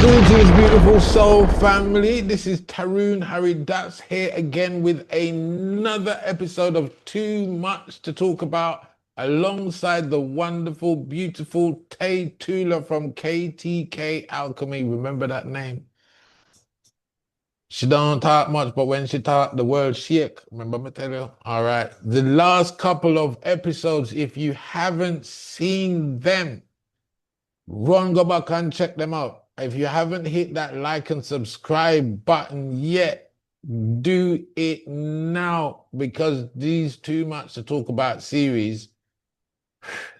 Greetings, beautiful soul family. This is Tarun Hari That's here again with another episode of Too Much to Talk About, alongside the wonderful, beautiful Taytula from KTK Alchemy. Remember that name? She don't talk much, but when she talk, the world shake. Remember me tell you? All right. The last couple of episodes, if you haven't seen them, run, go back and check them out. If you haven't hit that like and subscribe button yet, do it now, because these Too Much to Talk About series,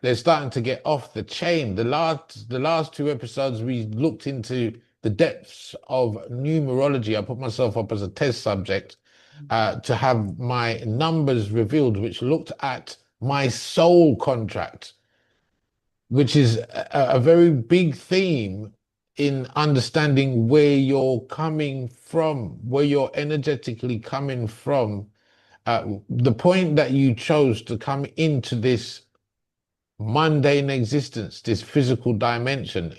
they're starting to get off the chain. The last two episodes, we looked into the depths of numerology. I put myself up as a test subject to have my numbers revealed, which looked at my soul contract, which is a very big theme in understanding where you're coming from, where you're energetically coming from. The point that you chose to come into this mundane existence, this physical dimension.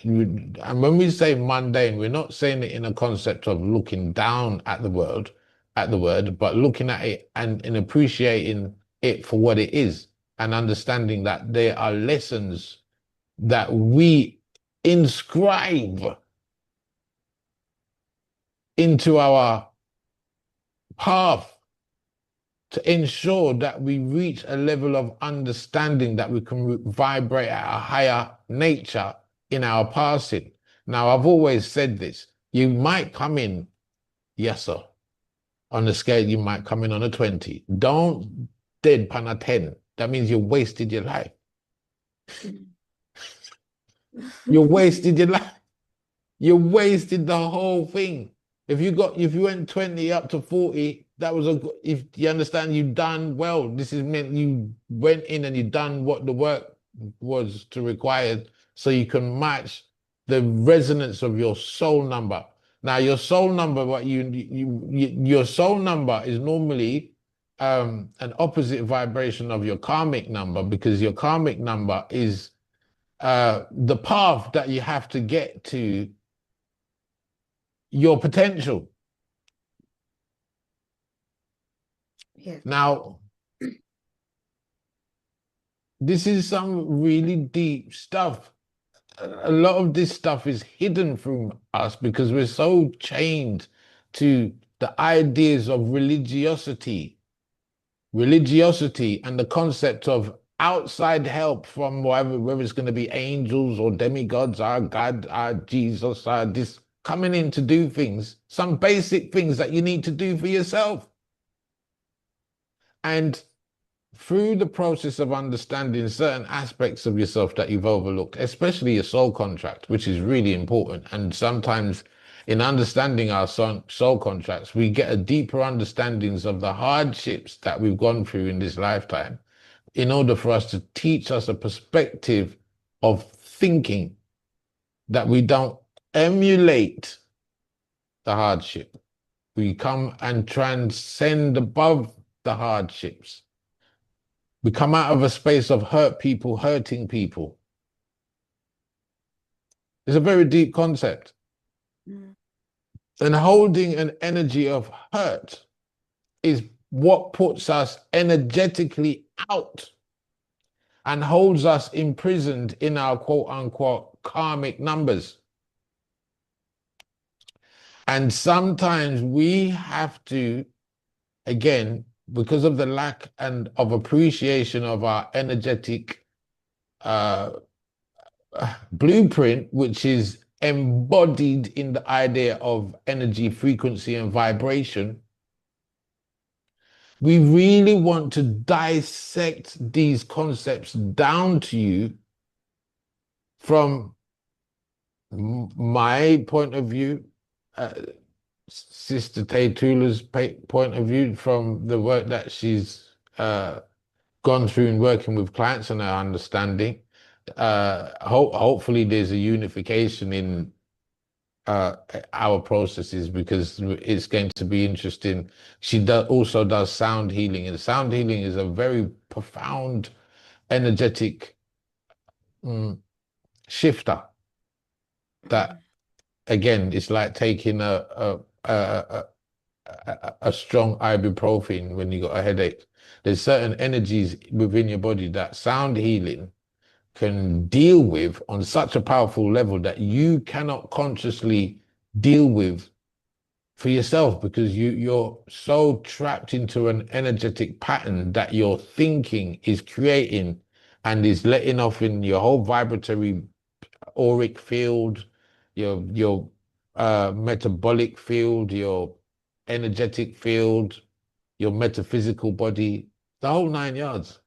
And when we say mundane, we're not saying it in a concept of looking down at the word, but looking at it and appreciating it for what it is, and understanding that there are lessons that we inscribe into our path to ensure that we reach a level of understanding that we can vibrate at a higher nature in our passing. Now, I've always said this. You might come in, yes, sir. On the scale, you might come in on a 20. Don't deadpan a 10. That means you wasted your life. You wasted your life. You wasted the whole thing. If you went 20 up to 40, that was if you understand, you done well. This is meant you went in and you done what the work was to require, so you can match the resonance of your soul number. Now, your soul number, your soul number is normally an opposite vibration of your karmic number, because your karmic number is the path that you have to get to your potential. Yeah. Now, this is some really deep stuff. A lot of this stuff is hidden from us because we're so chained to the ideas of religiosity and the concept of outside help from whether it's going to be angels or demigods, our God, our Jesus, our this, coming in to do things, some basic things that you need to do for yourself. And through the process of understanding certain aspects of yourself that you've overlooked, especially your soul contract, which is really important. And sometimes in understanding our soul contracts, we get a deeper understandings of the hardships that we've gone through in this lifetime, in order for us to teach us a perspective of thinking that we don't emulate the hardship. We come and transcend above the hardships. We come out of a space of hurting people. It's a very deep concept. Mm. And holding an energy of hurt is what puts us energetically out and holds us imprisoned in our quote unquote karmic numbers. And sometimes we have to, again, because of the lack and of appreciation of our energetic blueprint, which is embodied in the idea of energy, frequency, and vibration, we really want to dissect these concepts down to you from my point of view, Sister Taytula's point of view, from the work that she's gone through in working with clients and her understanding. Hopefully there's a unification in our processes, because it's going to be interesting. She also does sound healing, and sound healing is a very profound energetic shifter that again, it's like taking a strong ibuprofen when you got a headache. There's certain energies within your body that sound healing can deal with on such a powerful level that you cannot consciously deal with for yourself, because you're so trapped into an energetic pattern that your thinking is creating and is letting off in your whole vibratory auric field, your metabolic field, your energetic field, your metaphysical body, the whole 9 yards.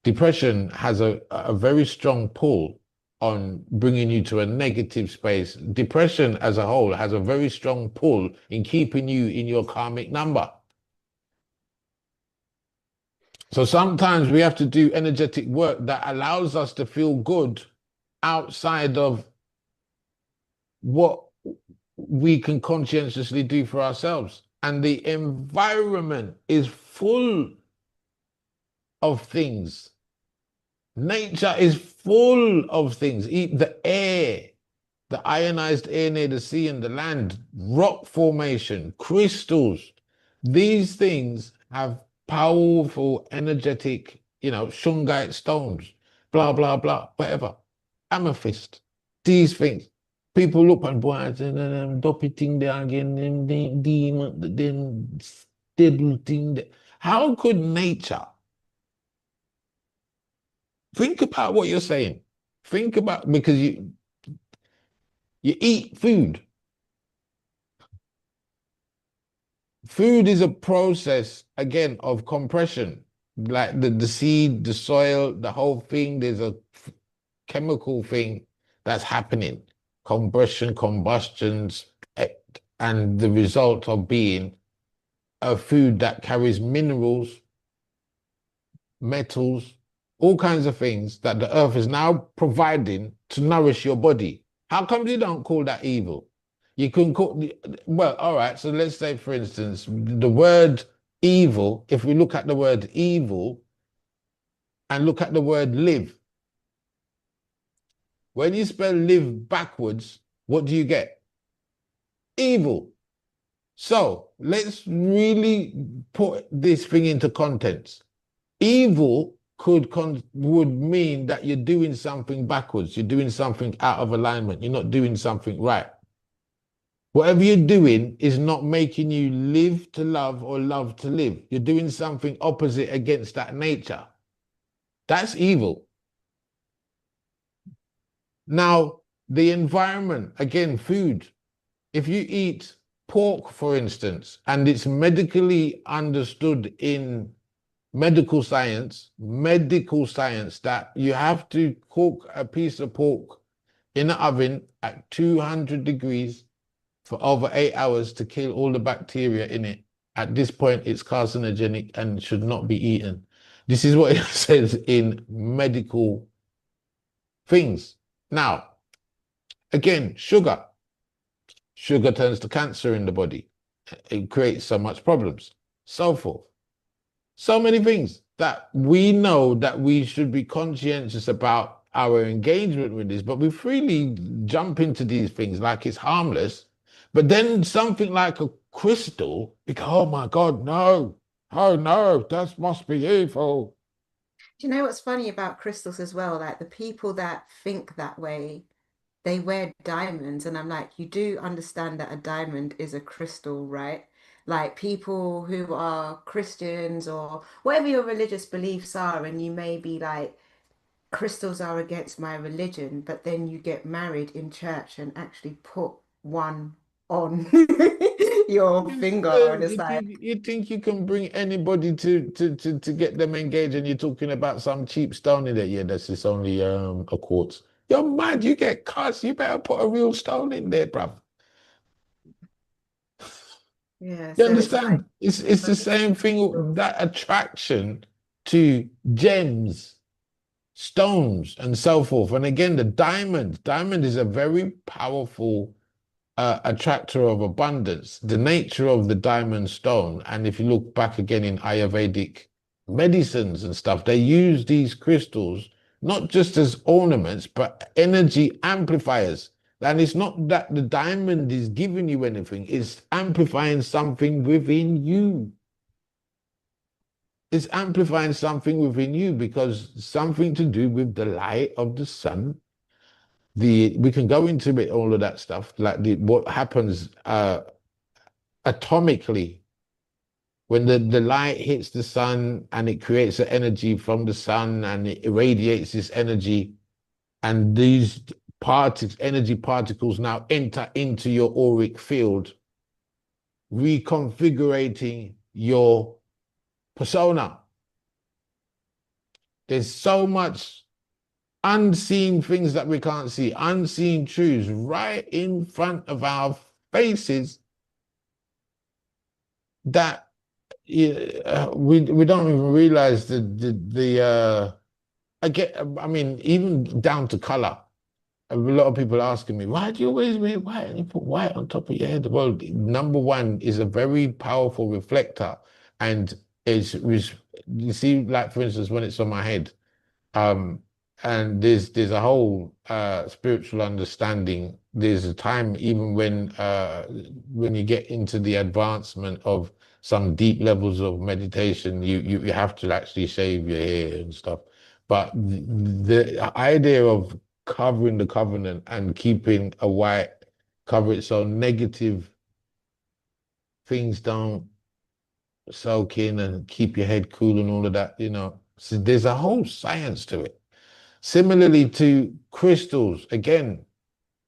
Depression has a very strong pull on bringing you to a negative space. Depression as a whole has a very strong pull in keeping you in your karmic number. So sometimes we have to do energetic work that allows us to feel good outside of what we can conscientiously do for ourselves. And the environment is full of things. Nature is full of things. The air, the ionized air near the sea and the land, rock formation, crystals. These things have powerful, energetic, shungite stones, blah, blah, blah, whatever. Amethyst. These things. People look and boy, dopey thing there again, them demon, them stable thing there. How could nature think about what you're saying? Think about, because you eat food. Food is a process, again, of compression. Like the seed, the soil, the whole thing, there's a chemical thing that's happening. Compression, combustions, and the result of being a food that carries minerals, metals, all kinds of things that the earth is now providing to nourish your body. How come you don't call that evil? You can call, well, all right, so let's say, for instance, the word evil, if we look at the word evil and look at the word live, when you spell live backwards, what do you get? Evil. So let's really put this thing into context. Evil would mean that you're doing something backwards, you're doing something out of alignment, you're not doing something right. Whatever you're doing is not making you live to love or love to live. You're doing something opposite against that nature. That's evil. Now, the environment, again, food. If you eat pork, for instance, and it's medically understood in medical science that you have to cook a piece of pork in the oven at 200 degrees for over 8 hours to kill all the bacteria in it. At this point, it's carcinogenic and should not be eaten. This is what it says in medical things. Now, again, sugar. Sugar turns to cancer in the body. It creates so much problems, so forth. So many things that we know that we should be conscientious about our engagement with this, but we freely jump into these things like it's harmless. But then something like a crystal, oh my God, no. Oh no, that must be evil. Do you know what's funny about crystals as well? Like the people that think that way, they wear diamonds, and I'm like, you do understand that a diamond is a crystal, right? Like people who are Christians or whatever your religious beliefs are, and you may be like, crystals are against my religion, but then you get married in church and actually put one on your finger, and it's like, You think you can bring anybody to get them engaged, and you're talking about some cheap stone in there? Yeah, that's just only a quartz. You're mad, you get cussed. You better put a real stone in there, bruv. yeah, You so it's like, understand? It's the same thing, that attraction to gems, stones, and so forth. And again, the diamond is a very powerful attractor of abundance. The nature of the diamond stone, and if you look back again in Ayurvedic medicines and stuff, they use these crystals not just as ornaments, but energy amplifiers. And it's not that the diamond is giving you anything, it's amplifying something within you. It's amplifying something within you because something to do with the light of the sun. We can go into it, all of that stuff, like what happens atomically when the light hits the sun and it creates the energy from the sun and it irradiates this energy, and these particles, energy particles now enter into your auric field, reconfiguring your persona. There's so much unseen things that we can't see, unseen truths right in front of our faces that we don't even realize I mean, even down to color. A lot of people asking me, why do you always wear white and you put white on top of your head? Well, number one is a very powerful reflector, and you see, like for instance, when it's on my head, um, and there's a whole spiritual understanding. There's a time even when you get into the advancement of some deep levels of meditation, you have to actually shave your hair and stuff. But the idea of covering the covenant and keeping a white cover it so negative things don't soak in and keep your head cool and all of that, you know. So there's a whole science to it. Similarly to crystals, again,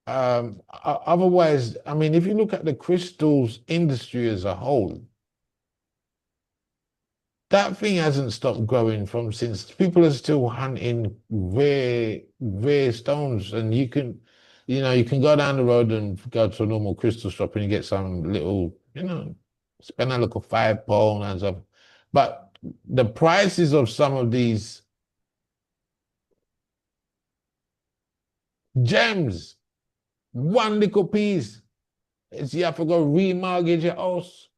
otherwise, I mean, if you look at the crystals industry as a whole, that thing hasn't stopped growing from since people are still hunting rare stones, and you can go down the road and go to a normal crystal shop and you get some little, spend a little 5 pound and stuff. But the prices of some of these gems, one little piece, is you have to go remortgage your house.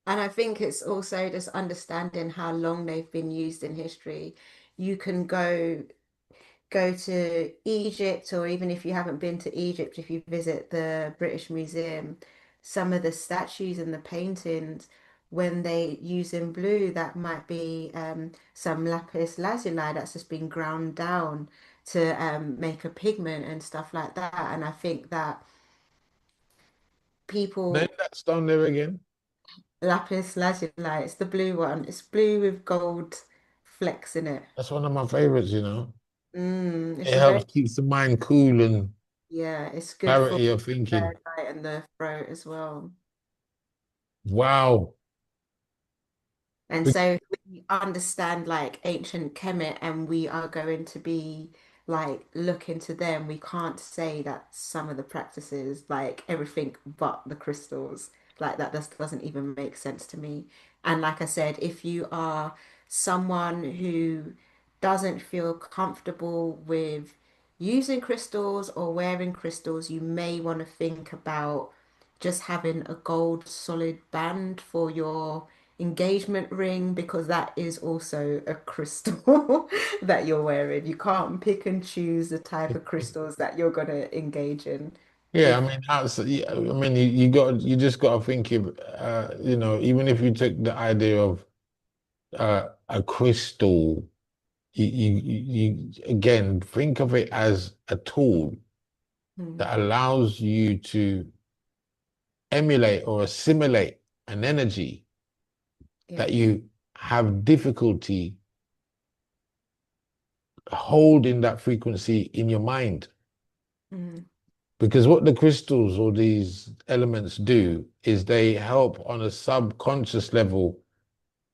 And I think it's also just understanding how long they've been used in history. You can go to Egypt, or even if you haven't been to Egypt, if you visit the British Museum, some of the statues and the paintings, when they use in blue, that might be some lapis lazuli that's just been ground down to make a pigment and stuff like that. And I think that Name people, that stone there again. lapis lazuli, it's the blue one. It's blue with gold flecks in it. That's one of my favorites, you know. It's It a very, helps keeps the mind cool and yeah, it's good for clarity of the thinking. red and the throat as well. Wow. And so if we understand like ancient Kemet and we are going to be like look into them, we can't say that some of the practices, like everything but the crystals, like that just doesn't even make sense to me. And like I said, if you are someone who doesn't feel comfortable with using crystals or wearing crystals, you may want to think about just having a gold solid band for your engagement ring, because that is also a crystal that you're wearing. You can't pick and choose the type of crystals that you're going to engage in. Yeah, I If mean, yeah, I mean, you just got to think of, even if you took the idea of a crystal, again think of it as a tool Hmm, that allows you to emulate or assimilate an energy yeah, that you have difficulty holding that frequency in your mind. mm, Because what the crystals or these elements do is they help on a subconscious level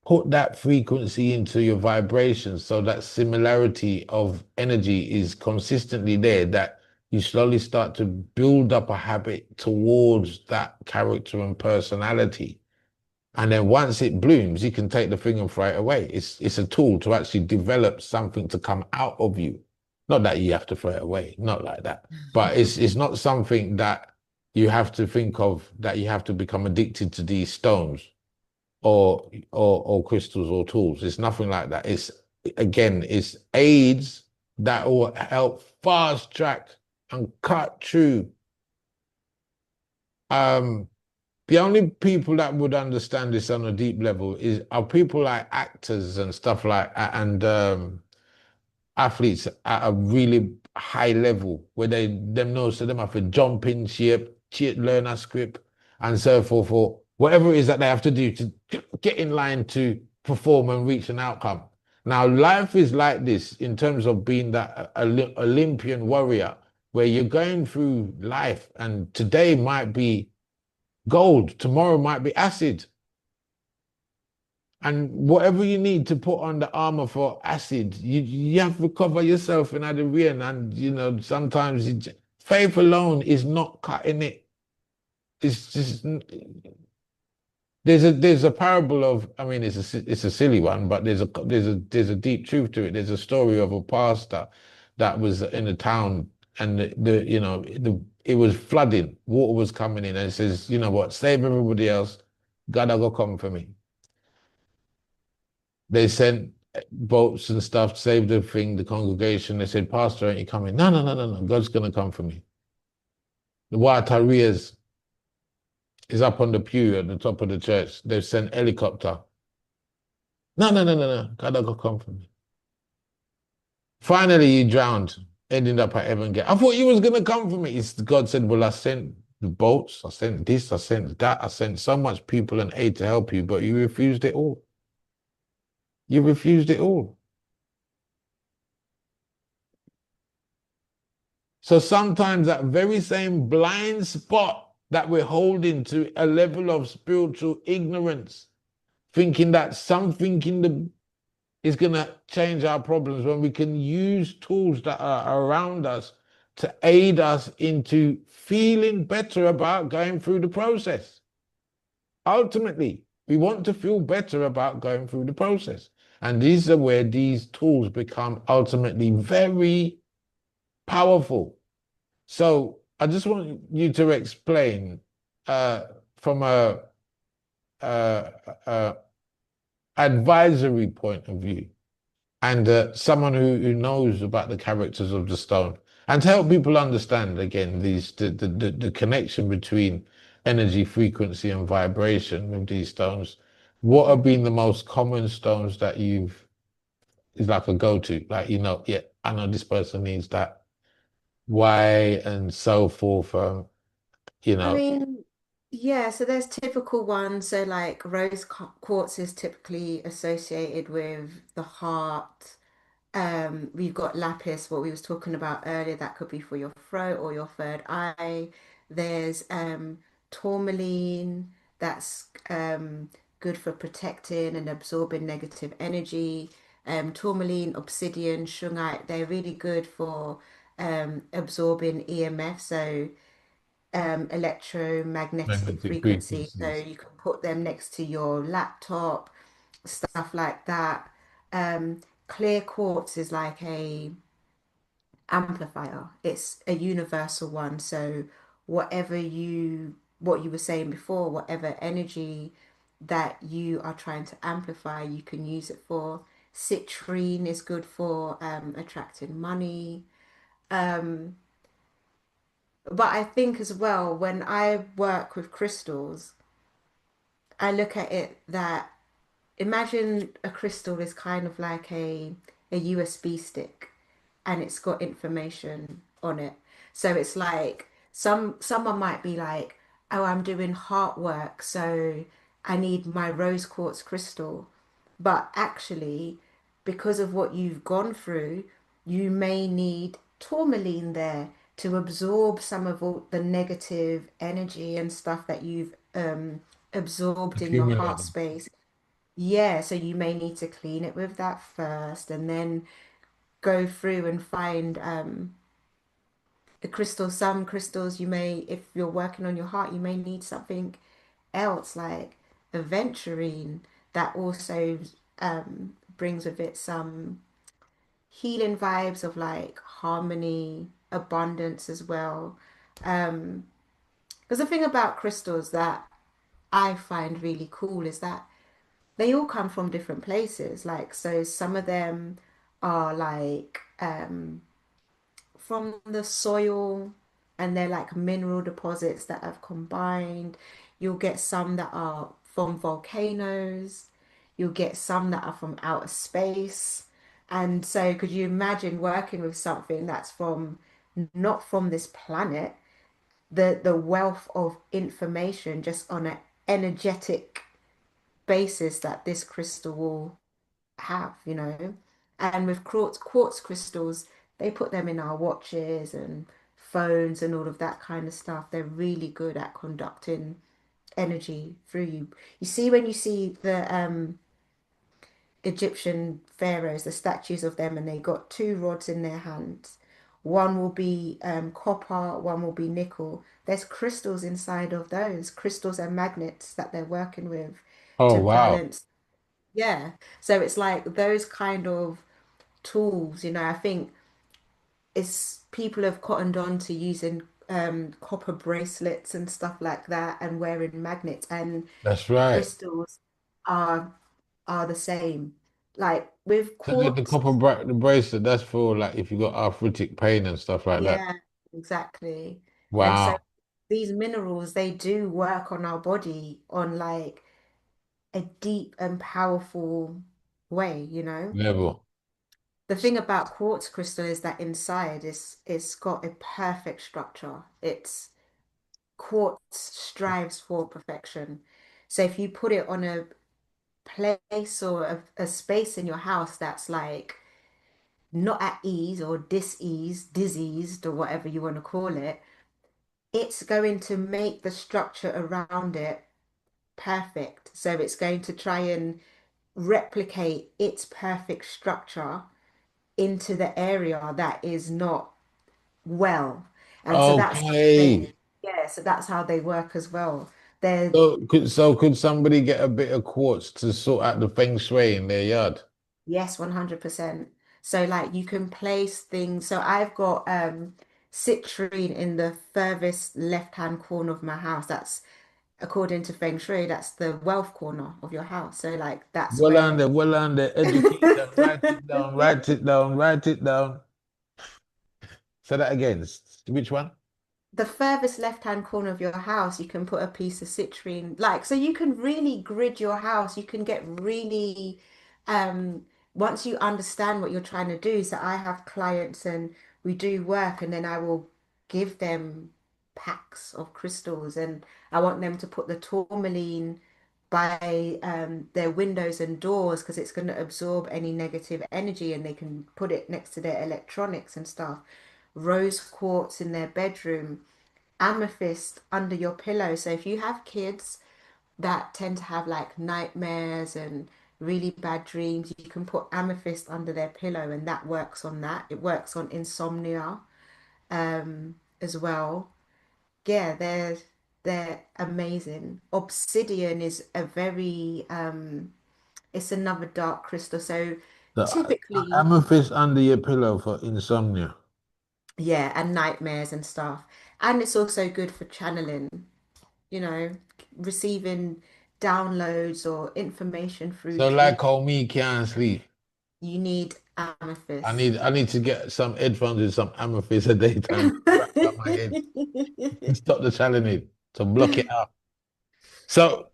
put that frequency into your vibration so that similarity of energy is consistently there, that you slowly start to build up a habit towards that character and personality. And then once it blooms, you can take the thing and throw it away. It's a tool to actually develop something to come out of you. Not that you have to throw it away, not like that. But it's not something that you have to think of, that you have to become addicted to these stones or crystals or tools. It's nothing like that. It's, again, it's aids that will help fast track and cut through. Um, the only people that would understand this on a deep level are people like actors and stuff like and athletes at a really high level where they them know so them have to jump in shape, learn a script, and so forth, or whatever it is that they have to do to get in line to perform and reach an outcome. Now, life is like this in terms of being that Olympian warrior, where you're going through life, and today might be gold, tomorrow might be acid. And whatever you need to put on the armor for acid, you have to cover yourself in the rain. And sometimes faith alone is not cutting it. It's just there's a parable of, I mean, it's a silly one, but there's a deep truth to it. There's a story of a pastor that was in a town, and it was flooding, water was coming in, and it says, you know what, save everybody else, God will come for me. They sent boats and stuff to save the congregation. They said, Pastor, ain't you coming? No, no, no, no, no. God's gonna come for me. The water arrears is up on the pew at the top of the church. They've sent helicopter. No, no, no, no, no. God will come for me. Finally, he drowned, ending up at heaven gate. I thought you was gonna come for me. God said, well, I sent the boats, I sent this, I sent that, I sent so much people and aid to help you, but you refused it all. You refused it all. So sometimes that very same blind spot that we're holding to a level of spiritual ignorance, thinking that something is going to change our problems, when we can use tools that are around us to aid us into feeling better about going through the process. Ultimately, we want to feel better about going through the process. And these are where these tools become ultimately very powerful. So I just want you to explain uh, from a, a advisory point of view, and someone who knows about the characters of the stone, and to help people understand again the connection between energy, frequency, and vibration with these stones. What have been the most common stones that you've is like a go-to? Like, yeah, I know this person needs that. Why and so forth. You I know, mean, yeah, so there's typical ones. So, like, quartz is typically associated with the heart. We've got lapis, what we was talking about earlier, that could be for your throat or your third eye. There's tourmaline, that's good for protecting and absorbing negative energy. Tourmaline, obsidian, shungite, they're really good for absorbing EMF, so electromagnetic magnetic frequency. So frequencies. you can put them next to your laptop, stuff like that. Clear quartz is like a amplifier. It's a universal one. So what you were saying before, whatever energy that you are trying to amplify, you can use it for. Citrine is good for attracting money. Um, but I think as well, when I work with crystals, I look at it that imagine a crystal is kind of like a USB stick, and it's got information on it. So it's like someone might be like, "Oh, I'm doing heart work, so I need my rose quartz crystal." But actually, because of what you've gone through, you may need tourmaline there to absorb some of all the negative energy and stuff that you've absorbed in your heart Accumulated. space. Yeah, so you may need to clean it with that first and then go through and find the crystals. Some crystals you may, if you're working on your heart, you may need something else like aventurine that also brings with it some healing vibes of like harmony, abundance as well. Because the thing about crystals that I find really cool is that they all come from different places. Like, so some of them are like um, from the soil, and they're like mineral deposits that have combined. You'll get some that are from volcanoes. You'll get some that are from outer space. And so, could you imagine working with something that's from not from this planet? The wealth of information just on an energetic basis that this crystal will have. And with quartz crystals, they put them in our watches and phones and all of that kind of stuff. They're really good at conducting energy through you. You see, when you see the Egyptian pharaohs, the statues of them, and they got two rods in their hands. One will be copper, one will be nickel. There's crystals inside of those, crystals and magnets that they're working with Oh, to wow. balance. Yeah. So it's like those kind of tools, I think it's people have cottoned on to using copper bracelets and stuff like that and wearing magnets, and That's right. crystals are are the same. Like with So the quartz, the bracelet, that's for like if you got arthritic pain and stuff like that. yeah, exactly. And so Wow. these minerals, they do work on our body on like a deep and powerful way. Level. The thing about quartz crystal is that inside it's got a perfect structure. It's quartz strives for perfection. So if you put it on a place or a space in your house that's like not at ease or dis-ease, diseased or whatever you want to call it, it's going to make the structure around it perfect. So it's going to try and replicate its perfect structure into the area that is not well. And so that's how Okay. they, yeah, so that's how they work as well. They're, So could somebody get a bit of quartz to sort out the feng shui in their yard? yes, 100%. So like you can place things. So I've got citrine in the furthest left-hand corner of my house. That's according to Feng Shui, that's the wealth corner of your house. So like that's where Well on there, educate them, write it down, write it down, write it down. Say that again. Which one? the furthest left-hand corner of your house, you can put a piece of citrine. Like, so you can really grid your house. You can get really, once you understand what you're trying to do. So I have clients and we do work, and then I will give them packs of crystals, and I want them to put the tourmaline by their windows and doors because it's going to absorb any negative energy, and they can put it next to their electronics and stuff. Rose quartz in their bedroom, amethyst under your pillow. So if you have kids that tend to have like nightmares and really bad dreams, you can put amethyst under their pillow, and that works on that. It works on insomnia as well. Yeah, they're amazing. Obsidian is a very it's another dark crystal. So The typically, amethyst under your pillow for insomnia. yeah, and nightmares and stuff. And it's also good for channeling, you know, receiving downloads or information through So like dreams. how me can't sleep. You need amethyst. I need to get some headphones with some amethyst at daytime to wrap around my head and stop the channeling to block it out. So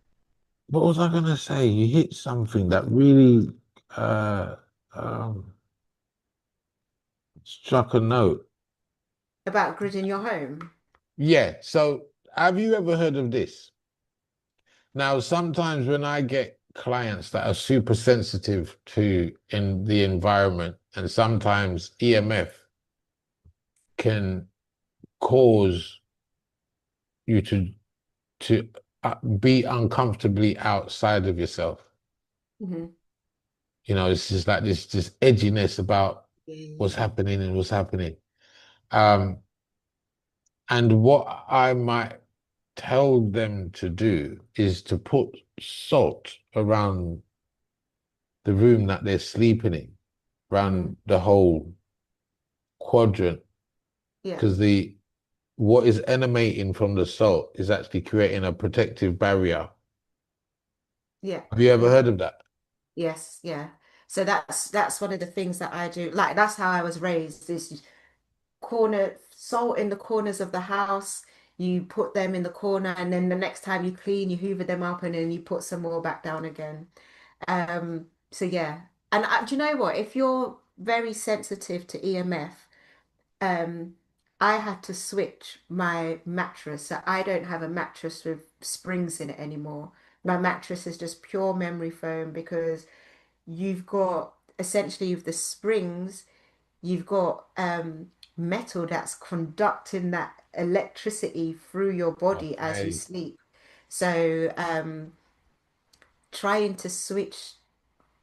what was I gonna say? You hit something that really uh um struck a note. About gridding your home. Yeah, so have you ever heard of this? Now, sometimes when I get clients that are super sensitive to in the environment, and sometimes EMF can cause you to be uncomfortably outside of yourself. Hmm. You know, it's just like this edginess about what's Yeah. happening and what's happening. Um, and what I might tell them to do is to put salt around the room that they're sleeping in, Hmm. around the whole quadrant, Yeah. because the what is emanating from the salt is actually creating a protective barrier. Yeah. Have you ever Yeah. heard of that? Yes. Yeah. So that's one of the things that I do. Like that's how I was raised. Is corner salt in the corners of the house. You put them in the corner, and then the next time you clean, you hoover them up, and then you put some more back down again. So yeah, and do you know what? If you're very sensitive to EMF, um, I had to switch my mattress. So I don't have a mattress with springs in it anymore. My mattress is just pure memory foam because you've got essentially with the springs, you've got metal that's conducting that electricity through your body as you Okay. sleep. So trying to switch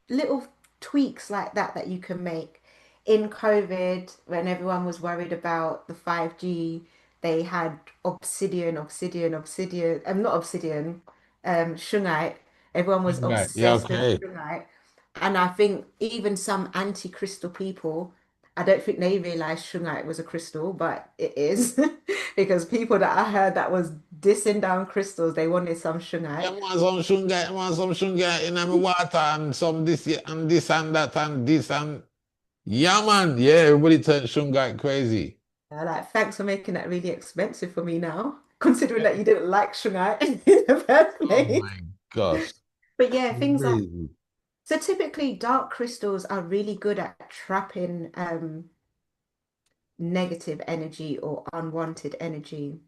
little tweaks like that that you can make. In COVID, when everyone was worried about the 5G, they had obsidian, not obsidian, shungite. Everyone was Right. Yeah. obsessed with Okay. shungite. And I think even some anti-crystal people, I don't think they realized shungite was a crystal, but it is because people that I heard that was dissing down crystals, they wanted some Yeah, shungite. I want some sugar in my water and some this and this and that and this and yeah, man. Yeah, everybody turned Shungite crazy. Like, thanks for making that really expensive for me now, considering that you didn't like Shanghai in the first Oh place. my gosh. But yeah, things like Crazy. so typically dark crystals are really good at trapping negative energy or unwanted energy.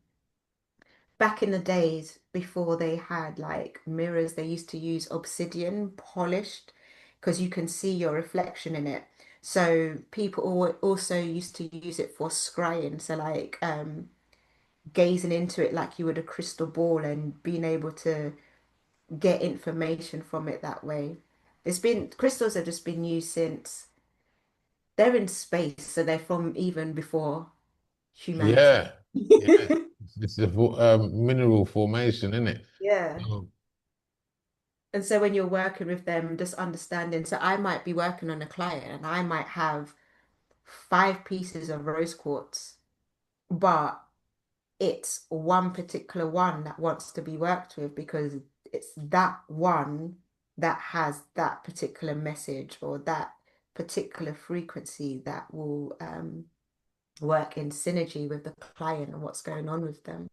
Back in the days before they had like mirrors, they used to use obsidian polished because you can see your reflection in it. So people also used to use it for scrying. So like gazing into it like you would a crystal ball and being able to get information from it that way. It's been crystals have just been used since they're in space, so they're from even before humanity. Yeah. Yeah. It's a mineral formation, isn't it? Yeah. Um, And so when you're working with them, just understanding. So I might be working on a client and I might have 5 pieces of rose quartz, but it's one particular one that wants to be worked with because it's that one that has that particular message or that particular frequency that will work in synergy with the client and what's going on with them.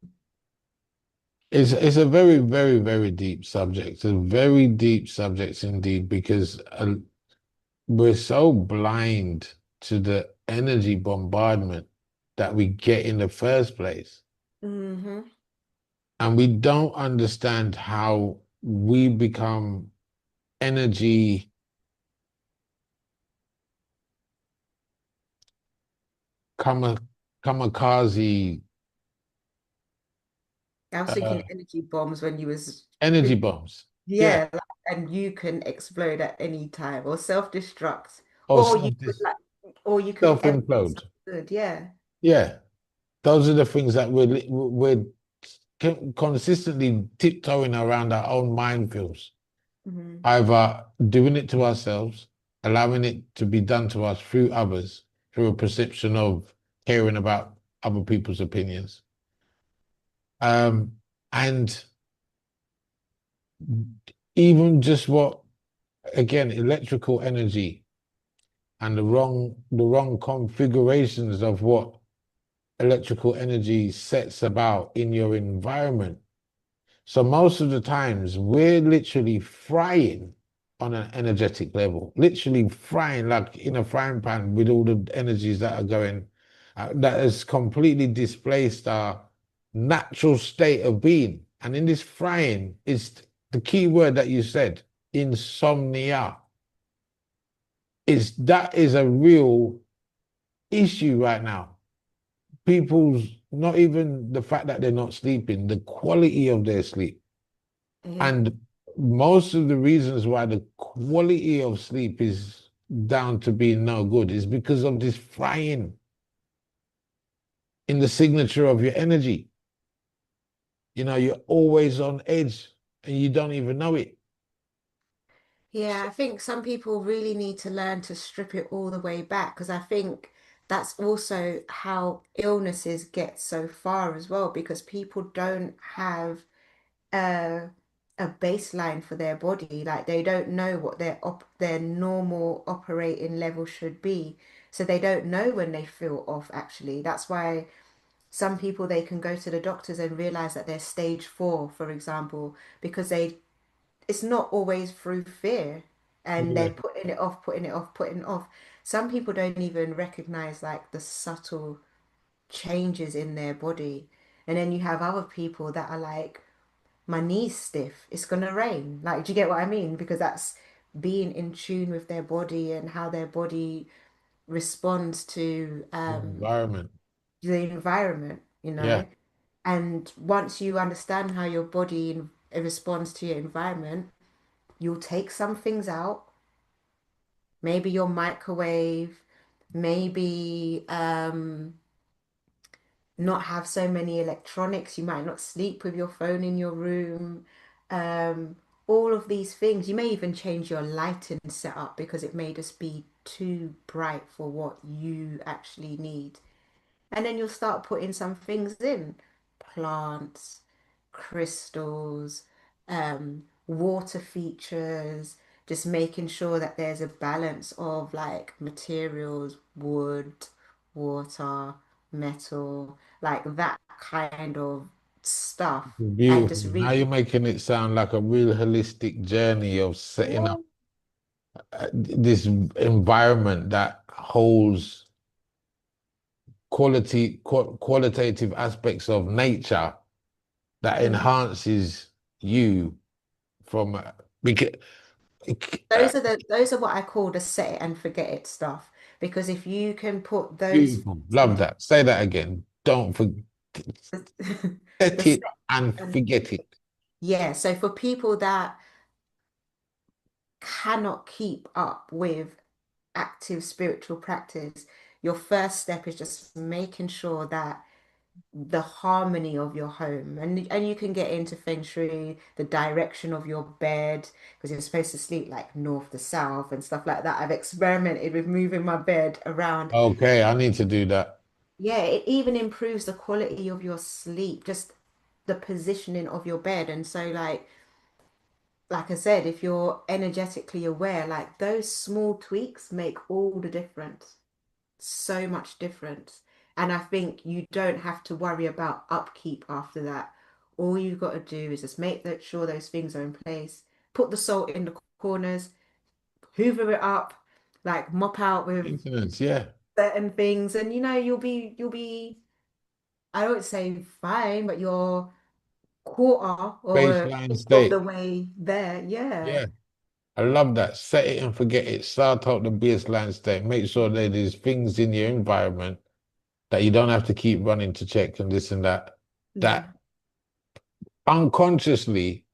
it's a very, very, very deep subject. A very deep subject indeed, because we're so blind to the energy bombardment that we get in the first place. Hmm. And we don't understand how we become energy kama, kamikaze I was thinking uh, energy bombs when you was energy bombs. Yeah. yeah, like, and you can explode at any time or self-destruct, Or or you could like, or you could emanate self-implode. something good. Yeah. Yeah. Those are the things that we're consistently tiptoeing around our own minefields, Hmm. either doing it to ourselves, allowing it to be done to us through others, through a perception of caring about other people's opinions. And even just what, again, electrical energy and the wrong configurations of what electrical energy sets about in your environment. So most of the times we're literally frying on an energetic level, literally frying like in a frying pan with all the energies that are going, that has completely displaced our natural state of being. And in this frying is the key word that you said, insomnia. That is a real issue right now. People's not even the fact that they're not sleeping, the quality of their sleep. Yeah. And most of the reasons why the quality of sleep is down to being no good is because of this frying in the signature of your energy. You're always on edge and you don't even know it. Yeah, I think some people really need to learn to strip it all the way back because I think that's also how illnesses get so far as well because people don't have uh, a baseline for their body. Like they don't know what their normal operating level should be. So they don't know when they feel off actually. That's why some people they can go to the doctors and realize that they're stage 4, for example, because they it's not always through fear and Yeah. they're putting it off, putting it off, putting it off. Some people don't even recognize like the subtle changes in their body. And then you have other people that are like, my knee's stiff, it's gonna rain. Like, do you get what I mean? Because that's being in tune with their body and how their body responds to Environment. the environment, you Yeah. know? And once you understand how your body responds to your environment, you'll take some things out, maybe your microwave, maybe not have so many electronics. You might not sleep with your phone in your room. Um, all of these things. You may even change your lighting setup because it may just be too bright for what you actually need. And then you'll start putting some things in, plants, crystals, water features, just making sure that there's a balance of like materials, wood, water, metal, like that kind of stuff. And Beautiful. just Now you're really, making it sound like a real holistic journey of setting yeah, up this environment that holds qualitative aspects of nature that mhm. enhances you from because Those are what I call the set it and forget it stuff. Because if you can put those beautiful. Love that. Say that again. Don't forget the it set and and forget it. yeah, so for people that cannot keep up with active spiritual practice, your first step is just making sure that the harmony of your home and you can get into feng shui, the direction of your bed, because you're supposed to sleep like north to south and stuff like that. I've experimented with moving my bed around. Okay, I need to do that. Yeah, it even improves the quality of your sleep, just the positioning of your bed. And so like I said, if you're energetically aware, like those small tweaks make all the difference. So much difference. And I think you don't have to worry about upkeep after that. All you've got to do is just make sure those things are in place, put the salt in the corners, hoover it up, like mop out with Maintenance, yeah. certain things, and you'll be I don't say fine, but you're quarter or a Baseline fifth of the state. way there. Yeah. Yeah. I love that. Set it and forget it. Start out the baseline state. Make sure that there's things in your environment that you don't have to keep running to check and this and that. That Yeah. unconsciously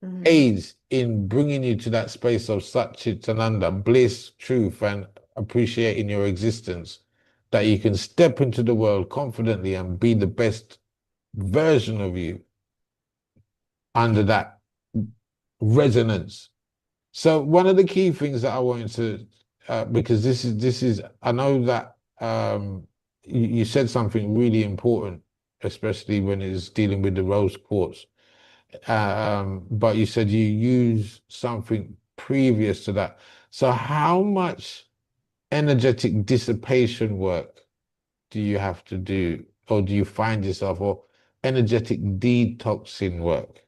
Hmm. aids in bringing you to that space of Satchitananda, bliss, truth, and appreciating your existence. That you can step into the world confidently and be the best version of you under that resonance. So one of the key things that I wanted to, because this is, I know that you said something really important, especially when it's dealing with the rose quartz. But you said you use something previous to that. So how much energetic dissipation work do you have to do, or do you find yourself, or energetic detoxing work?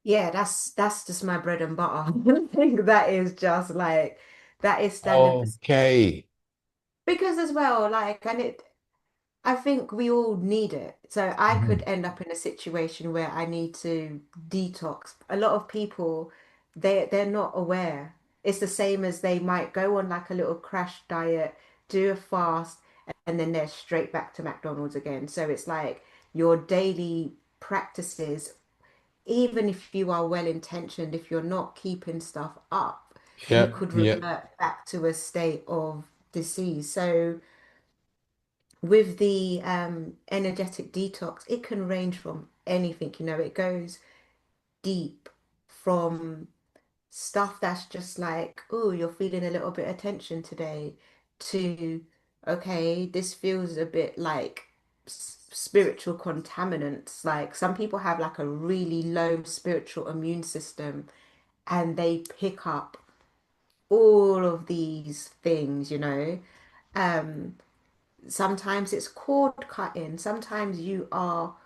Yeah, that's just my bread and butter. I think that is just like that is standing for Okay. because as well, like and it I think we all need it. So I could Mhm. end up in a situation where I need to detox. A lot of people, they're not aware. It's the same as they might go on like a little crash diet, do a fast, and then they're straight back to McDonald's again. So it's like your daily practices, even if you are well intentioned, if you're not keeping stuff up, you Yeah, could yeah. revert back to a state of disease. So with the energetic detox, it can range from anything, it goes deep from stuff that's just like, oh, you're feeling a little bit of tension today, to, okay, this feels a bit like spiritual contaminants. Like some people have like a really low spiritual immune system and they pick up all of these things, you know. Um, Sometimes it's cord cutting, sometimes you are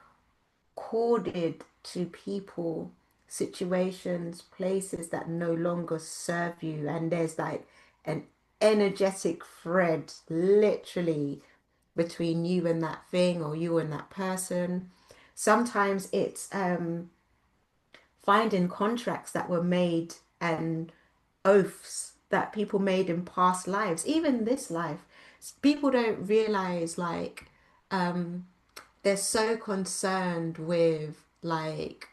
corded to people, situations, places that no longer serve you, and there's like an energetic thread literally between you and that thing or you and that person. Sometimes it's finding contracts that were made and oaths that people made in past lives, even this life. People don't realize like they're so concerned with like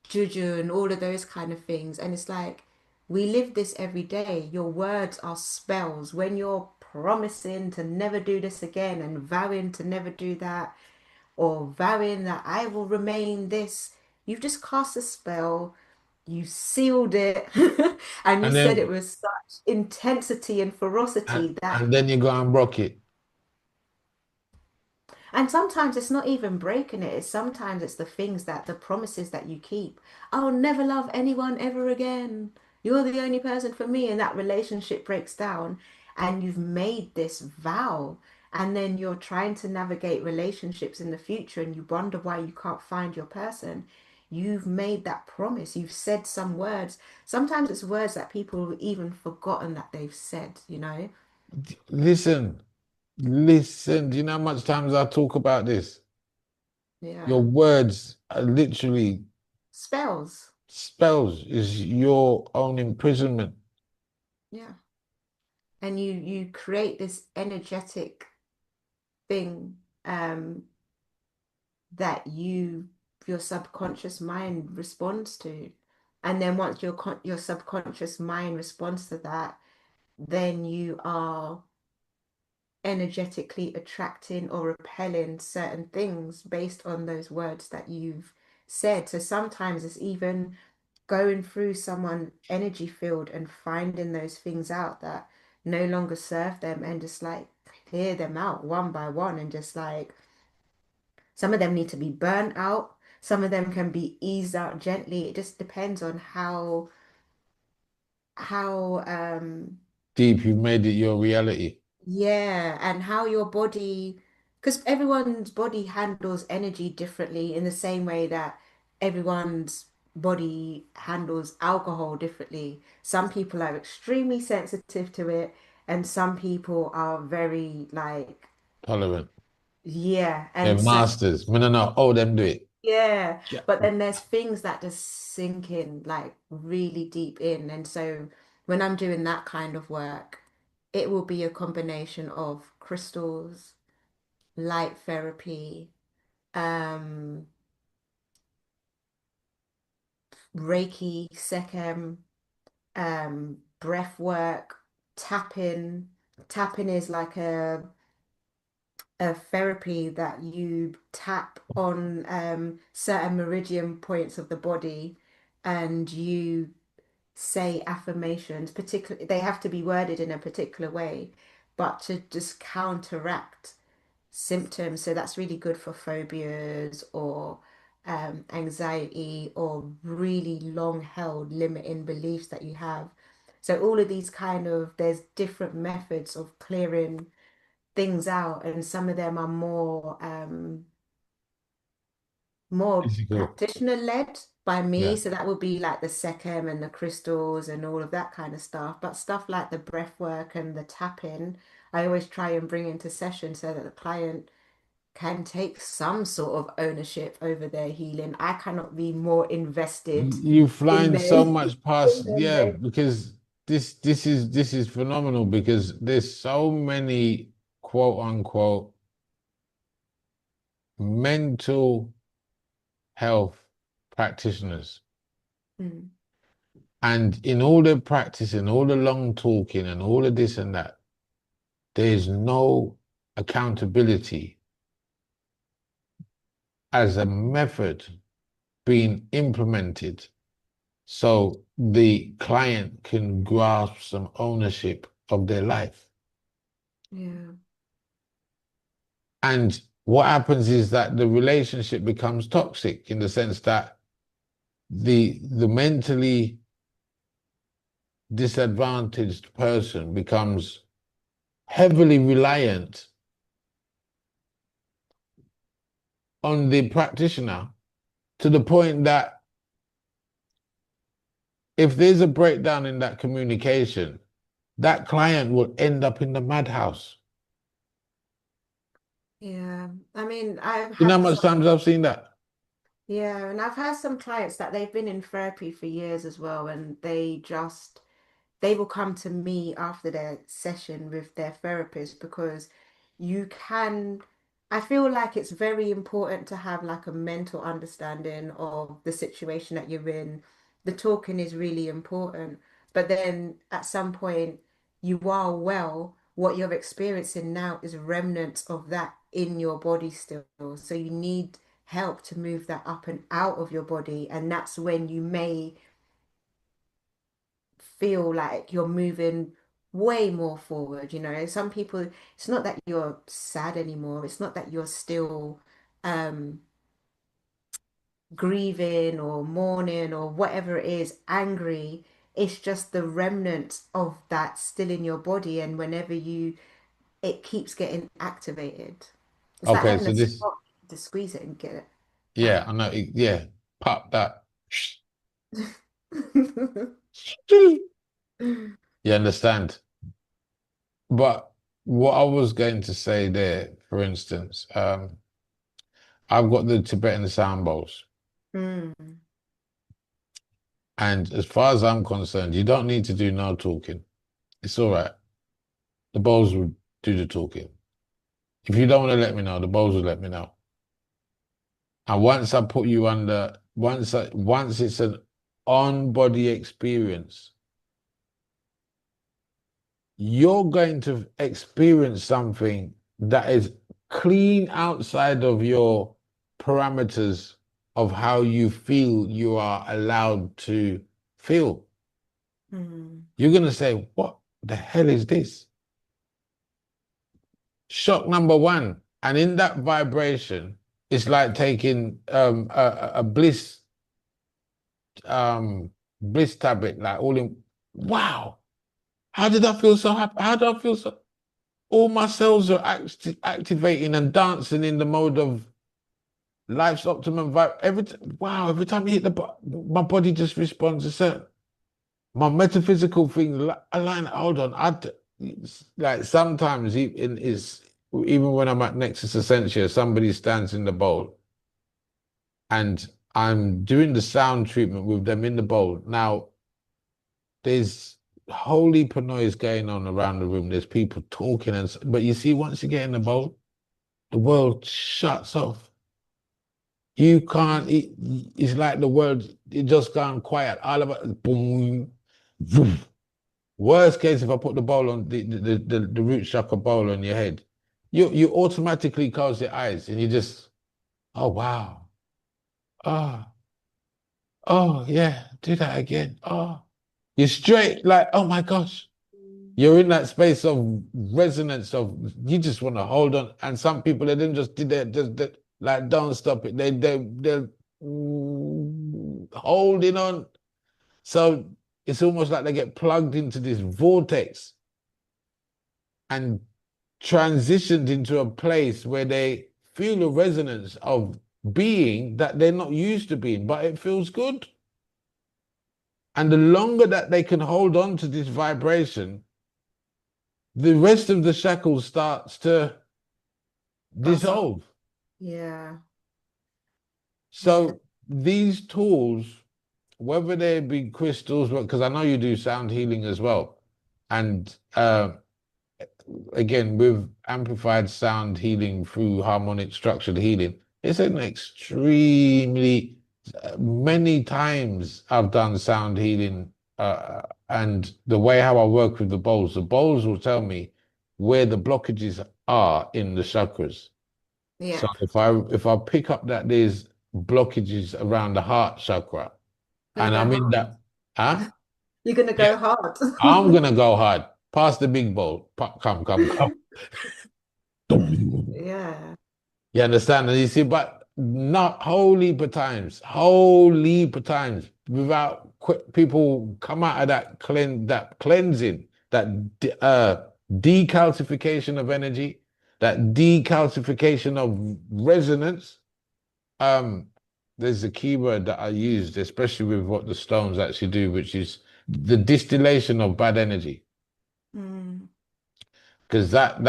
juju and all of those kind of things. And it's like we live this every day. Your words are spells. When you're promising to never do this again and vowing to never do that, or vowing that I will remain this, you've just cast a spell, you sealed it, and you And said it then with such intensity and ferocity that. and then you go and broke it. And sometimes it's not even breaking it. It's sometimes it's the things that the promises that you keep. I'll never love anyone ever again. You're the only person for me. And that relationship breaks down and you've made this vow. And then you're trying to navigate relationships in the future and you wonder why you can't find your person. You've made that promise. You've said some words. Sometimes it's words that people have even forgotten that they've said, you know? Listen, listen. Do you know how much times I talk about this? Your Yeah. words are literally Spells. spells, is your own imprisonment. Yeah. And you create this energetic thing that your subconscious mind responds to, and then once your subconscious mind responds to that, then you are energetically attracting or repelling certain things based on those words that you've said. So sometimes it's even going through someone energy field and finding those things out that no longer serve them and just like clear them out one by one and just like some of them need to be burnt out, some of them can be eased out gently. It just depends on how Deep, you've made it your reality. yeah, and how your body, because everyone's body handles energy differently in the same way that everyone's body handles alcohol differently. Some people are extremely sensitive to it, and some people are very like, Tolerant. yeah, They're and so masters. Me no know how them do it. yeah, Yeah. but then there's things that just sink in like really deep in, and so when I'm doing that kind of work, it will be a combination of crystals, light therapy, um, Reiki, Sekhem, breath work, tapping. Tapping is like a therapy that you tap on certain meridian points of the body and you say affirmations, particularly they have to be worded in a particular way, but to just counteract symptoms. So that's really good for phobias or anxiety or really long held limiting beliefs that you have. So all of these kind of there's different methods of clearing things out, and some of them are more Physical. practitioner led by me. Yeah. So that would be like the Sekhem and the crystals and all of that kind of stuff. But stuff like the breath work and the tapping, I always try and bring into session so that the client can take some sort of ownership over their healing. I cannot be more invested You in flying their so much past, in yeah, their because this is phenomenal because there's so many quote unquote mental health practitioners. Mm, And in all the practicing, all the long talking and all of this and that, there's no accountability as a method being implemented so the client can grasp some ownership of their life. yeah. And what happens is that the relationship becomes toxic in the sense that the mentally disadvantaged person becomes heavily reliant on the practitioner to the point that if there's a breakdown in that communication, that client will end up in the madhouse. Yeah. I mean, I've You know how had much some, times I've seen that? yeah, and I've had some clients that they've been in therapy for years as well, and they will come to me after their session with their therapist because you can, I feel like it's very important to have like a mental understanding of the situation that you're in. The talking is really important, but then at some point you are well, what you're experiencing now is remnants of that in your body still. So you need help to move that up and out of your body, and that's when you may feel like you're moving way more forward. Some people, it's not that you're sad anymore, it's not that you're still um grieving or mourning or whatever it is, angry. It's just the remnants of that still in your body, and whenever you it keeps getting activated. It's like Okay, having so a this, spot to squeeze it and get it yeah, out. I know, yeah, pop that. You understand? But what I was going to say there, for instance, I've got the Tibetan sound bowls. Mm. And as far as I'm concerned, you don't need to do no talking. It's all right. The bowls will do the talking. If you don't want to let me know, the bowls will let me know. And once I put you under, once it's an on-body experience, you're going to experience something that is clean outside of your parameters of how you feel you are allowed to feel. Mm. You're going to say, what the hell is this? Shock number one. And in that vibration, it's like taking a bliss tablet, like all in, wow, how did I feel so happy? How did I feel so? All my cells are activating and dancing in the mode of life's optimum vibe. Wow, every time you hit my body just responds to certain. My metaphysical thing align. Hold on, like sometimes even when I'm at Nexus Essentia, somebody stands in the bowl and I'm doing the sound treatment with them in the bowl. Now there's holy noise going on around the room. There's people talking but you see, once you get in the bowl, the world shuts off. You can't. It's like the world. It just gone quiet. All of it, boom, boom. Worst case, if I put the bowl on the root chakra bowl on your head, you automatically close your eyes and you just, oh wow, oh oh yeah, do that again. Oh, you're straight like, oh my gosh, you're in that space of resonance of you just want to hold on. And some people they didn't just did that, like don't stop it. They're holding on. So it's almost like they get plugged into this vortex and transitioned into a place where they feel a resonance of being that they're not used to being, but it feels good. And the longer that they can hold on to this vibration, the rest of the shackles starts to That's all. dissolve. Yeah. Yeah. So these tools, whether they be crystals, because I know you do sound healing as well, and again with amplified sound healing through harmonic structured healing, it's an extremely many times I've done sound healing, and the way how I work with the bowls will tell me where the blockages are in the chakras. So Yep. if I pick up that there's blockages around the heart chakra, So you and go I'm in hard. that, huh? You're gonna Yeah, go hard. I'm gonna go hard. Pass the big bowl. Come. Yeah. You understand? And you see, but not whole heap of times, whole heap of times, without people come out of that cleansing, decalcification of energy, that decalcification of resonance. Um, there's a keyword that I used, especially with what the stones actually do, which is the distillation of bad energy. Mm, Because that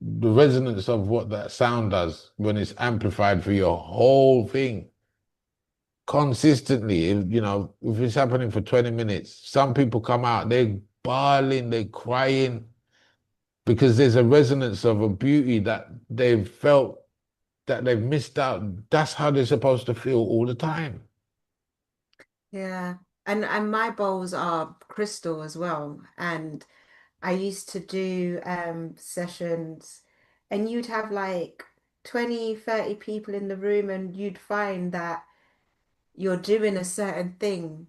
the resonance of what that sound does when it's amplified for your whole thing consistently, if it's happening for 20 minutes, some people come out, they're bawling, they're crying because there's a resonance of a beauty that they've felt that they've missed out. That's how they're supposed to feel all the time. yeah. And my bowls are crystal as well. And I used to do sessions and you'd have like 20, 30 people in the room and you'd find that you're doing a certain thing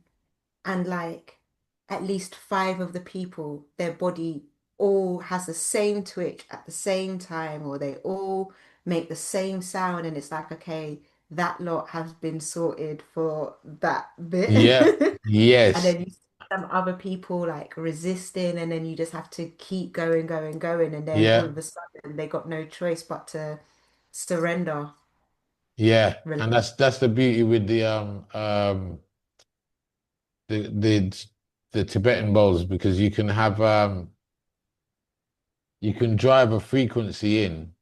and like at least five of the people, their body all has the same twitch at the same time, or they all make the same sound, and it's like, okay, that lot has been sorted for that Yeah. bit. And Yes. then you see some other people like resisting, and then you just have to keep going, going, going, and then all Yeah. of a sudden they got no choice but to surrender. Yeah. Really. And that's the beauty with the the the Tibetan bowls because you can drive a frequency in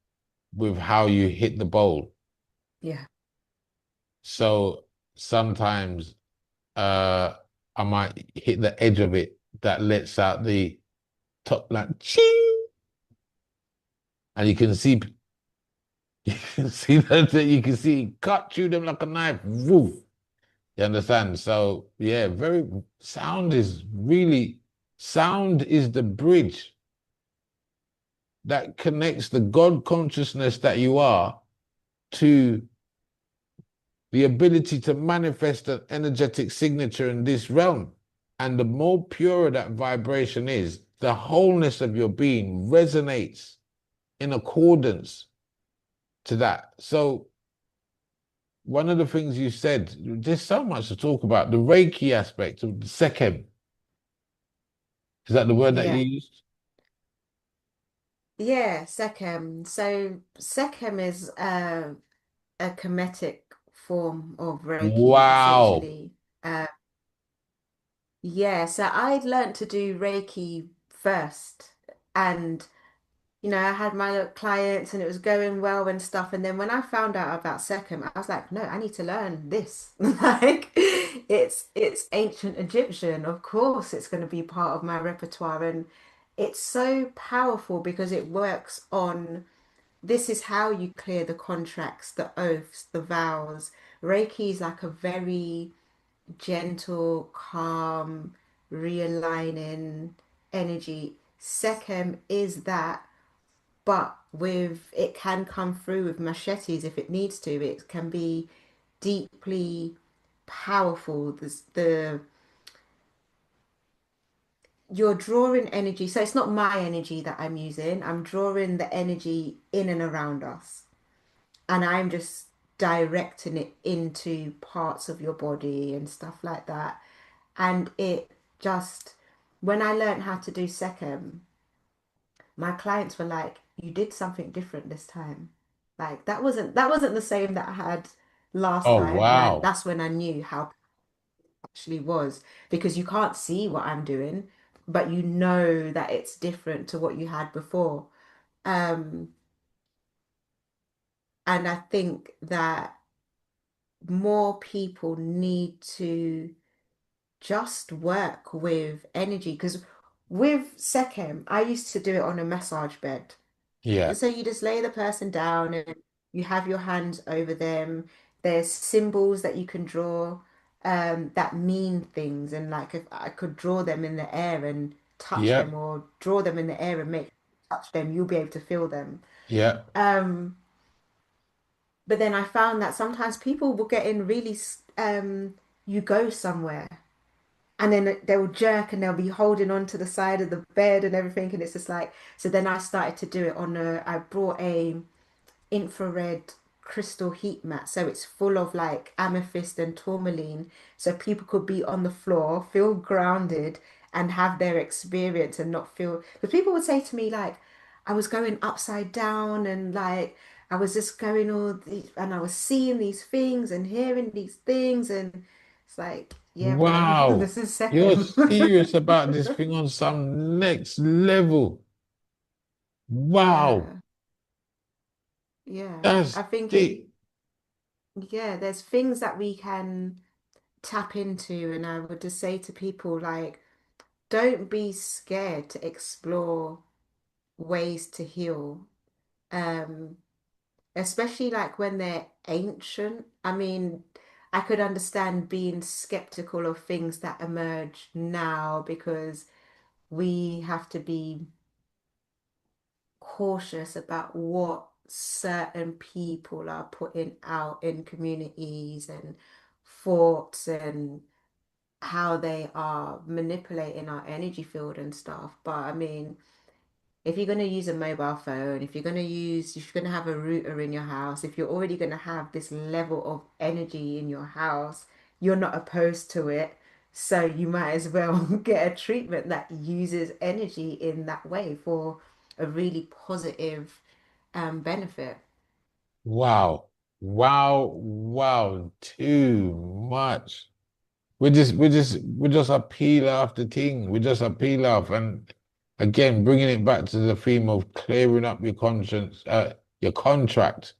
with how you hit the bowl. Yeah. So sometimes uh I might hit the edge of it that lets out the top like ching, and you can see you can see that you can see it cut through them like a knife. Woof. You understand? So yeah, very sound is the bridge that connects the God consciousness that you are to the ability to manifest an energetic signature in this realm. And the more pure that vibration is, the wholeness of your being resonates in accordance to that. So, one of the things you said, there's so much to talk about. The Reiki aspect of the Sekhem, is that the word that you Yeah. used? Yeah, Sekhem. So Sekhem is a Kemetic form of Reiki, Wow. essentially. Uh, yeah, so I learned to do Reiki first, and I had my little clients, and it was going well and stuff. And then when I found out about Sekhem, I was like, no, I need to learn this. Like, it's ancient Egyptian. Of course, it's going to be part of my repertoire, and it's so powerful because it works on. This is how you clear the contracts, the oaths, the vows. Reiki is like a very gentle, calm, realigning energy. Sekhem is that, but with it can come through with machetes if it needs to. It can be deeply powerful. The you're drawing energy, so it's not my energy that I'm using. I'm drawing the energy in and around us, and I'm just directing it into parts of your body and stuff like that. And it just, when I learned how to do Sekhem, my clients were like, "You did something different this time. Like that wasn't the same that I had last Oh, time." And wow. that's when I knew how it actually was because you can't see what I'm doing, but you know that it's different to what you had before. Um, and I think that more people need to just work with energy because with Sekhem, I used to do it on a massage bed. Yeah. So you just lay the person down and you have your hands over them. There's symbols that you can draw that mean things. And like if I could draw them in the air and touch Yeah. them or draw them in the air and make touch them, you'll be able to feel them. Yeah. Um, but then I found that sometimes people will get in really, you go somewhere and then they'll jerk and they'll be holding on to the side of the bed and everything. And it's just like, so then I started to do it on I brought a infrared crystal heat mat. So it's full of like amethyst and tourmaline. So people could be on the floor, feel grounded, and have their experience and not feel. Because people would say to me, like, I was going upside down and like I was just going all these, and I was seeing these things and hearing these things. And it's like, yeah, bro, Wow. this is You're second. serious about this thing on some next level. Wow. Yeah, yeah. I That's think deep. yeah, there's things that we can tap into, and I would just say to people like, don't be scared to explore ways to heal. Um, Especially like when they're ancient. I mean, I could understand being skeptical of things that emerge now because we have to be cautious about what certain people are putting out in communities and thoughts and how they are manipulating our energy field and stuff. But I mean, if you're going to use a mobile phone, if you're going to have a router in your house, if you're already going to have this level of energy in your house, you're not opposed to it. So you might as well get a treatment that uses energy in that way for a really positive benefit. Wow. Wow. Wow. Too much. We just a peel off the thing. We just a peel off. And again, bringing it back to the theme of clearing up your conscience, your contract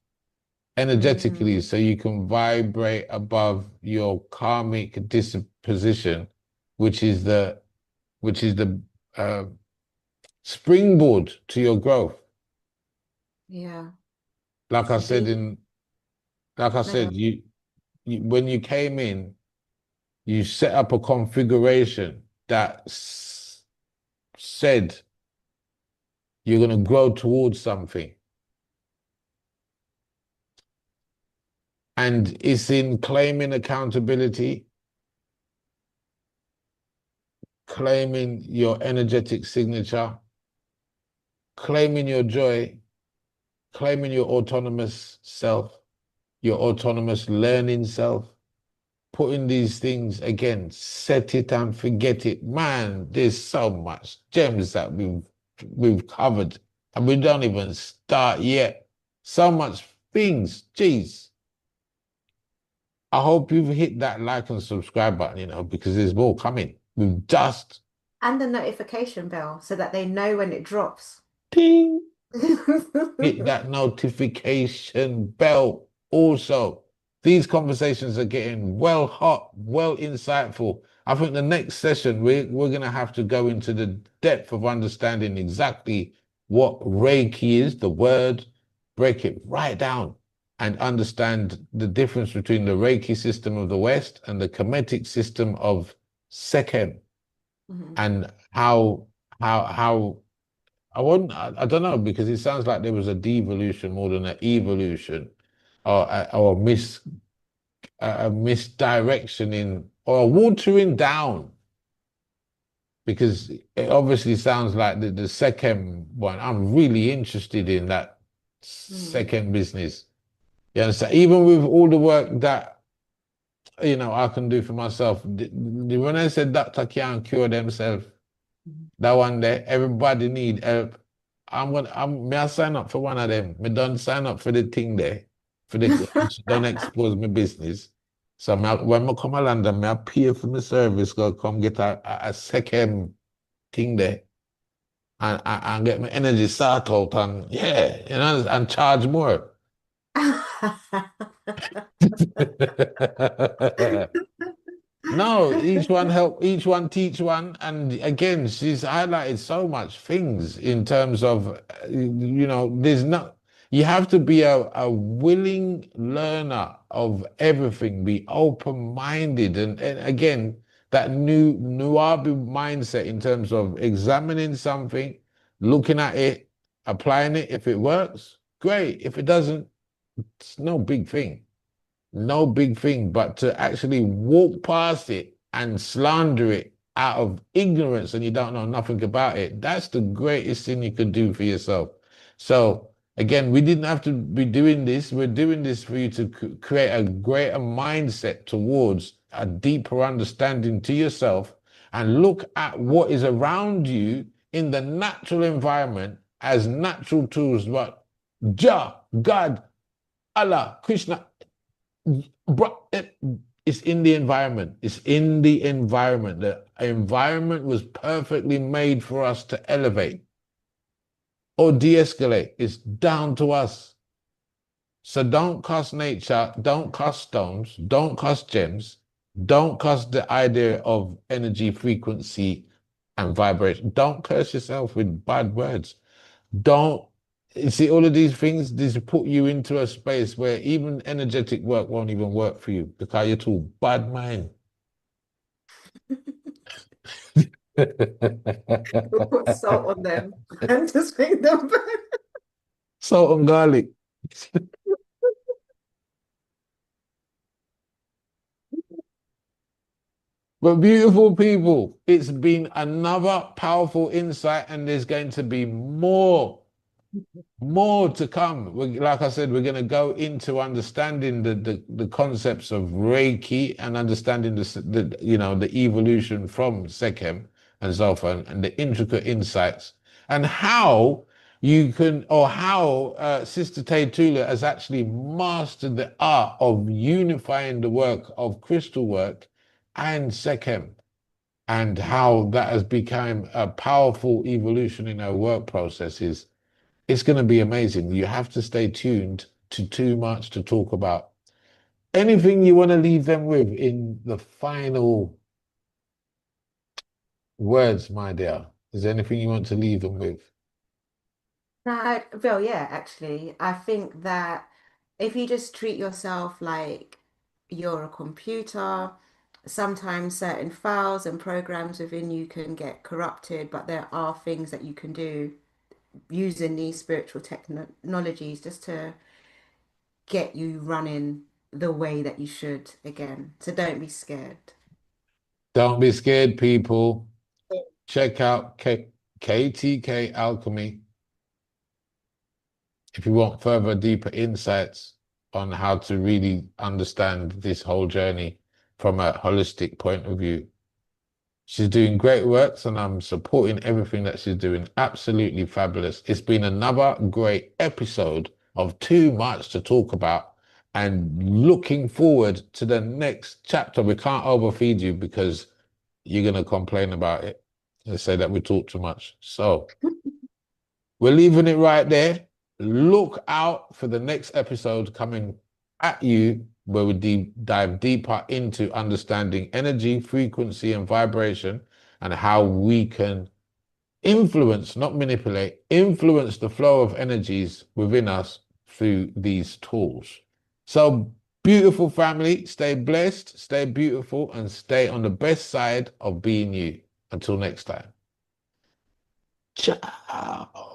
energetically Mm, so you can vibrate above your karmic disposition, which is the uh, springboard to your growth. yeah. Like I So said being, in, like I no, go. said, you when you came in, you set up a configuration that said you're going to grow towards something, and it's in claiming accountability, claiming your energetic signature, claiming your joy, claiming your autonomous self, your autonomous learning self, putting these things again, set it and forget it. Man, there's so much gems that we've covered and we don't even start yet. So much things. Jeez. I hope you've hit that like and subscribe button, because there's more coming. We've just And the notification bell so that they know when it drops. ding. Hit that notification bell. Also, these conversations are getting well hot, well insightful. I think the next session we're gonna have to go into the depth of understanding exactly what Reiki is, the word, break it right down and understand the difference between the Reiki system of the West and the Kemetic system of Sekhem Mhm. and how I don't know because it sounds like there was a devolution more than an evolution, or a misdirection in or a watering down because it obviously sounds like the second one. I'm really interested in that Mm. second business. You understand? Even with all the work that I can do for myself. When I said doctor can't cure themselves, that one there, everybody need help. May I sign up for one of them? Me don't sign up for the thing there, for the, don't expose my business. So when I come to London, I pay for my service, go come get a second thing there and get my energy start out and yeah, and charge more. No, each one help, each one teach one. And again, she's highlighted so much things in terms of, there's not, you have to be a willing learner of everything, be open-minded. And again, that new Nuabi mindset in terms of examining something, looking at it, applying it. If it works, great. If it doesn't, it's no big thing. No big thing, but to actually walk past it and slander it out of ignorance and you don't know nothing about it, that's the greatest thing you could do for yourself. So Again, we didn't have to be doing this. We're doing this for you to create a greater mindset towards a deeper understanding to yourself and look at what is around you in the natural environment as natural tools. But Jah, God, Allah, Krishna, it's in the environment. It's in the environment. The environment was perfectly made for us to elevate or de-escalate. It's down to us. So don't cuss nature, don't cuss stones, don't cuss gems, don't cuss the idea of energy, frequency, and vibration. Don't curse yourself with bad words. Don't, you see, all of these things, these put you into a space where even energetic work won't even work for you because you're too bad mind. We'll put salt on them and just make them burn. Salt and garlic. But beautiful people, it's been another powerful insight, and there's going to be more to come. Like I said, we're going to go into understanding the concepts of Reiki and understanding the evolution from Sekhem and Zofa and the intricate insights and how you can, or how Sister Taytula has actually mastered the art of unifying the work of crystal work and Sekhem, and how that has become a powerful evolution in our work processes. It's going to be amazing. You have to stay tuned to Too Much to Talk About. Anything you want to leave them with in the final words, my dear? Is there anything you want to leave them with? Well, yeah, actually, I think that if you just treat yourself like you're a computer, sometimes certain files and programs within you can get corrupted, but there are things that you can do using these spiritual technologies just to get you running the way that you should again. So don't be scared. Don't be scared, people. Check out KTK Alchemy if you want further, deeper insights on how to really understand this whole journey from a holistic point of view. She's doing great works and I'm supporting everything that she's doing. Absolutely fabulous. It's been another great episode of Too Much to Talk About, and looking forward to the next chapter. We can't overfeed you because you're going to complain about it and say that we talk too much. So we're leaving it right there. Look out for the next episode coming at you, where we dive deeper into understanding energy, frequency, and vibration, and how we can influence, not manipulate, influence the flow of energies within us through these tools. So, beautiful family, stay blessed, stay beautiful, and stay on the best side of being you. Until next time. Ciao.